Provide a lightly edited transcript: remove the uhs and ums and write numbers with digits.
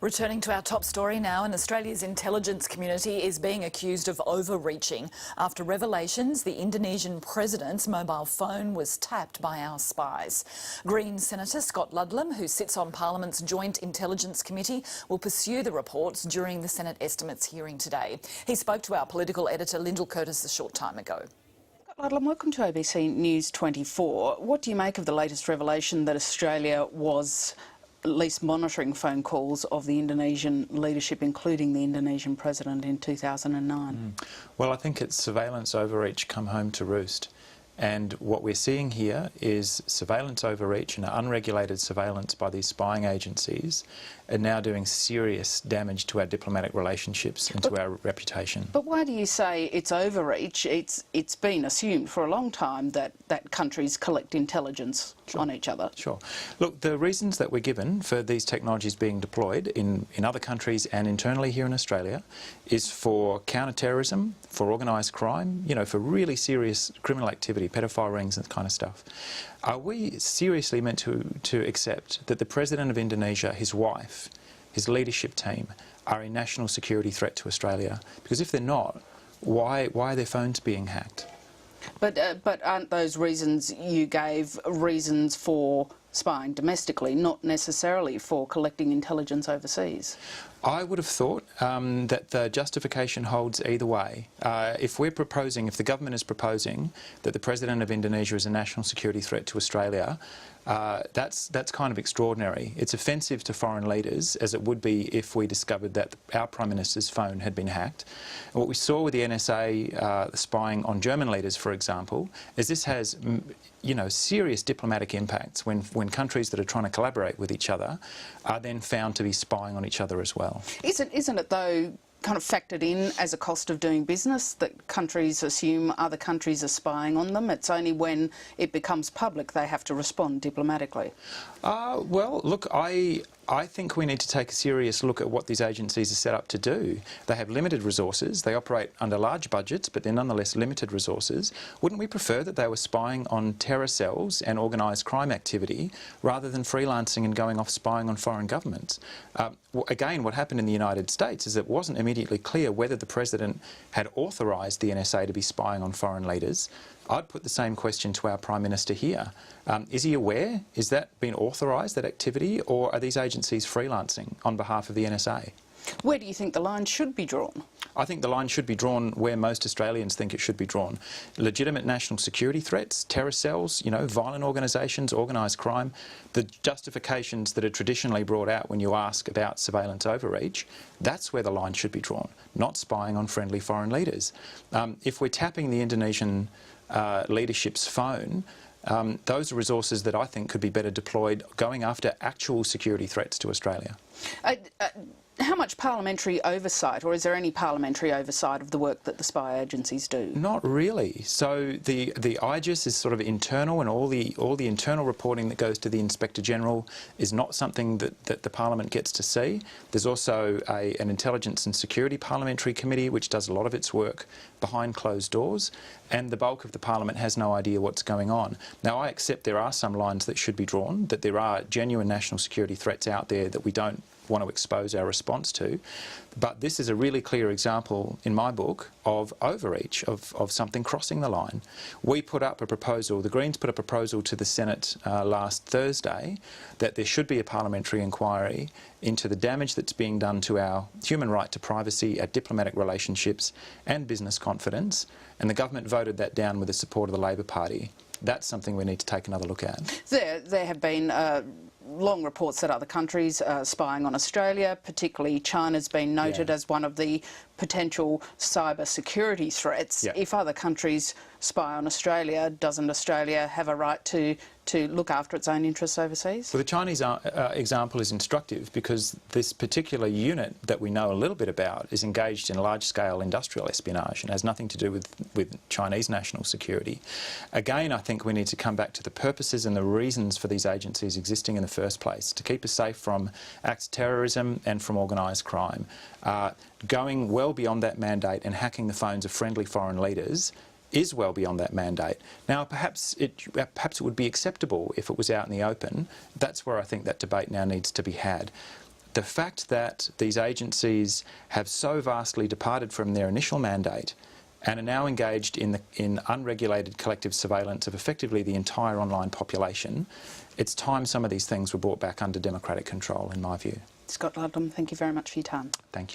Returning to our top story now, and Australia's intelligence community is being accused of overreaching after revelations the Indonesian president's mobile phone was tapped by our spies. Green Senator Scott Ludlam, who sits on Parliament's Joint Intelligence Committee, will pursue the reports during the Senate estimates hearing today. He spoke to our political editor Lyndall Curtis a short time ago. Ludlam, welcome to ABC News 24. What do you make of the latest revelation that Australia was at least monitoring phone calls of the Indonesian leadership, including the Indonesian president in 2009? Well, I think it's surveillance overreach come home to roost. And what we're seeing here is surveillance overreach and unregulated surveillance by these spying agencies are now doing serious damage to our diplomatic relationships and to our reputation. But why do you say it's overreach? It's been assumed for a long time that countries collect intelligence on each other. Sure. Look, the reasons that we're given for these technologies being deployed in other countries and internally here in Australia is for counter-terrorism, for organised crime, you know, for really serious criminal activity, pedophile rings and that kind of stuff. Are we seriously meant to accept that the President of Indonesia, his wife, his leadership team are a national security threat to Australia? Because if they're not, why are their phones being hacked? But aren't those reasons you gave reasons for spying domestically, not necessarily for collecting intelligence overseas? I would have thought that the justification holds either way. If the government is proposing that the President of Indonesia is a national security threat to Australia, that's kind of extraordinary. It's offensive to foreign leaders, as it would be if we discovered that our Prime Minister's phone had been hacked. And what we saw with the NSA spying on German leaders, for example, is this has serious diplomatic impacts when countries that are trying to collaborate with each other are then found to be spying on each other as well. Isn't it though kind of factored in as a cost of doing business that countries assume other countries are spying on them? It's only when it becomes public they have to respond diplomatically. Well, look, I think we need to take a serious look at what these agencies are set up to do. They have limited resources, they operate under large budgets, but they're nonetheless limited resources. Wouldn't we prefer that they were spying on terror cells and organised crime activity rather than freelancing and going off spying on foreign governments? Again, what happened in the United States is it wasn't immediately clear whether the President had authorised the NSA to be spying on foreign leaders. I'd put the same question to our Prime Minister here. Is he aware? Is that been authorised, that activity, or are these agencies freelancing on behalf of the NSA? Where do you think the line should be drawn? I think the line should be drawn where most Australians think it should be drawn. Legitimate national security threats, terror cells, violent organisations, organised crime, the justifications that are traditionally brought out when you ask about surveillance overreach, that's where the line should be drawn, not spying on friendly foreign leaders. If we're tapping the Indonesian leadership's phone, those are resources that I think could be better deployed going after actual security threats to Australia. How much parliamentary oversight, or is there any parliamentary oversight of the work that the spy agencies do? Not really. So the IGIS is sort of internal, and all the internal reporting that goes to the Inspector General is not something that the Parliament gets to see. There's also an Intelligence and Security Parliamentary Committee which does a lot of its work behind closed doors, and the bulk of the Parliament has no idea what's going on. Now, I accept there are some lines that should be drawn, that there are genuine national security threats out there that we don't want to expose our response to, but this is a really clear example in my book of overreach, of something crossing the line. We put up a proposal, the Greens put a proposal to the Senate last Thursday that there should be a parliamentary inquiry into the damage that's being done to our human right to privacy, our diplomatic relationships and business confidence, and the government voted that down with the support of the Labor Party. That's something we need to take another look at. There have been long reports that other countries are spying on Australia, particularly China's been noted as one of the potential cyber security threats. If other countries spy on Australia, doesn't Australia have a right to look after its own interests overseas? Well, the Chinese example is instructive because this particular unit that we know a little bit about is engaged in large-scale industrial espionage and has nothing to do with Chinese national security. Again, I think we need to come back to the purposes and the reasons for these agencies existing in the first place, to keep us safe from acts of terrorism and from organised crime. Going well beyond that mandate and hacking the phones of friendly foreign leaders is well beyond that mandate. Now, perhaps it would be acceptable if it was out in the open. That's where I think that debate now needs to be had. the fact that these agencies have so vastly departed from their initial mandate and are now engaged in unregulated collective surveillance of effectively the entire online population, it's time some of these things were brought back under democratic control, in my view. Scott Ludlam, thank you very much for your time. Thank you.